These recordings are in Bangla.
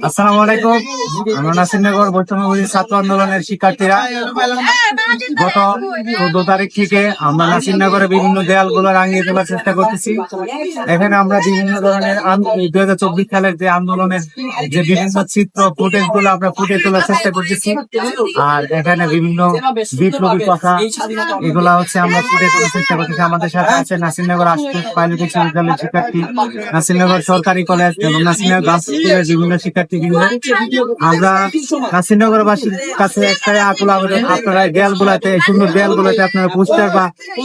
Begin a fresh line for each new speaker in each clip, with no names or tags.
আসসালামু আলাইকুম। আমরা নাসিরনগর বৈষম্যবিরোধী ছাত্র আন্দোলনের শিক্ষার্থীরা গত 14 তারিখ থেকে আমরা নাসিরনগরের বিভিন্ন দেয়ালগুলো রাঙিয়ে তোলার চেষ্টা করতেছি। এখানে আমরা বিভিন্ন ধরনের 2024 সালের যে আন্দোলনের যে বিভিন্ন চিত্র ফুটেজ গুলো আমরা ফুটে তোলার চেষ্টা করতেছি। আর এখানে বিভিন্ন বিপ্লবী কথা এগুলা হচ্ছে আমরা ফুটে তোলার চেষ্টা করতেছি। আমাদের সাথে আছে নাসিরনগর আশুগঞ্জ পাইলট বিশ্ববিদ্যালয়ের শিক্ষার্থী, নাসিরনগর সরকারি কলেজ এবং নাসিরনগর গার্লস স্কুলের বিভিন্ন শিক্ষার্থী। আমরা নাসিরনগরবাসীর কাছে একটাই আকুল আবেদন, আপনারা দেয়ালগুলাতে, সুন্দর দেয়ালগুলাতে আপনারা পোস্টার বা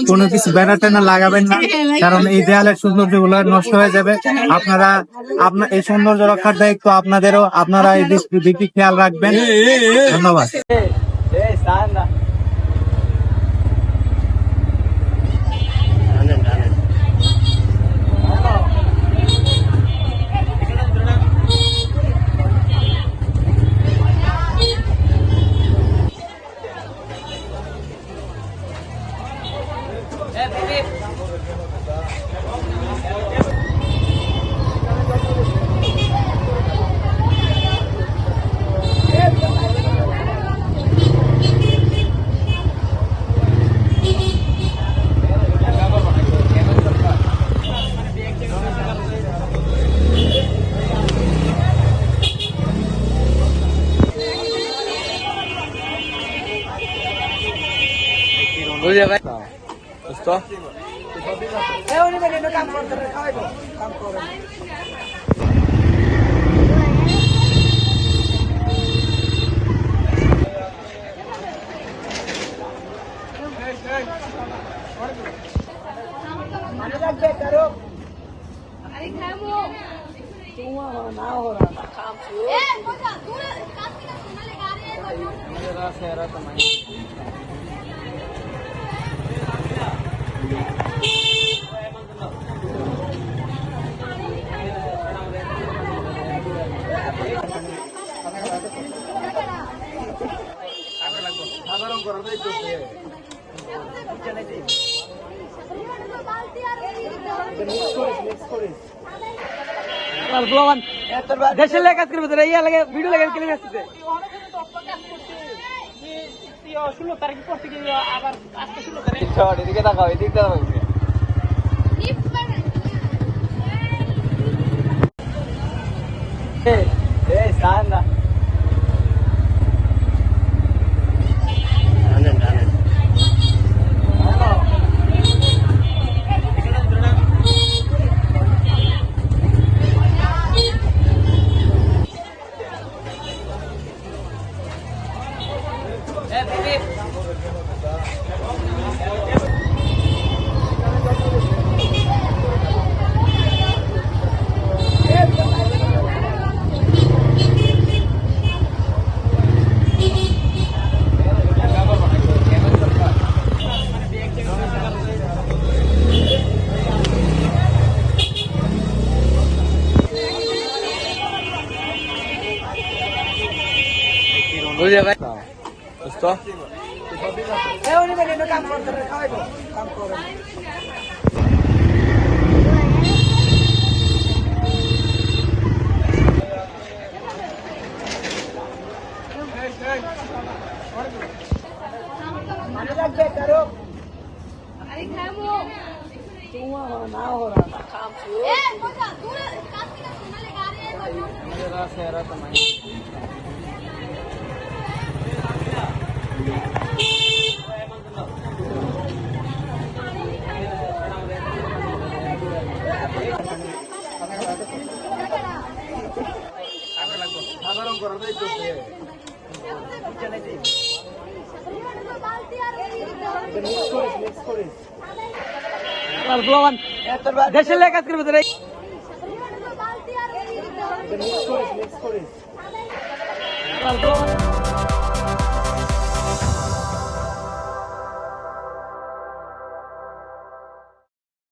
কোনো কিছু ব্যানার ট্যানার লাগাবেন না, কারণ এই দেয়ালের সৌন্দর্য গুলো নষ্ট হয়ে যাবে। আপনারা এই সৌন্দর্য রক্ষার দায়িত্ব আপনাদেরও, আপনারা এই দিকটি খেয়াল রাখবেন। ধন্যবাদ। বুঝে ভাই দোস্ত এই উনি মানে কাম করতে খাওয়াইবো কাম করে মানে লাগবে করো আরে খামো তুয়া না हो रहा था काम से ए कोजा दूर काट के सुना लगा रहे हैं मेरा सेरा तमाई সাধারণ করার দায়িত্ব দেশের লেগে কাজ করবে, ইয়া লাগে ভিডিও লাগে কেলে আসছে 16 তারিখ পর থেকে আবার আজকে 16 তারিখ এদিকে তাকাও, এদিকে তাকাও। এই সান্দা বুঝে ভাই দোস্ত এই উনি মানে কাম করতে খাওয়াইবো কাম করে মানে লাগবে করো আরে খামো তুয়া না हो रहा था काम से ए कोजा दूर काट के सुना लगा रहे हैं मेरा सेरा तमाई সাধারণ করার দায়িত্ব দেশের লেগে কাজ করবে।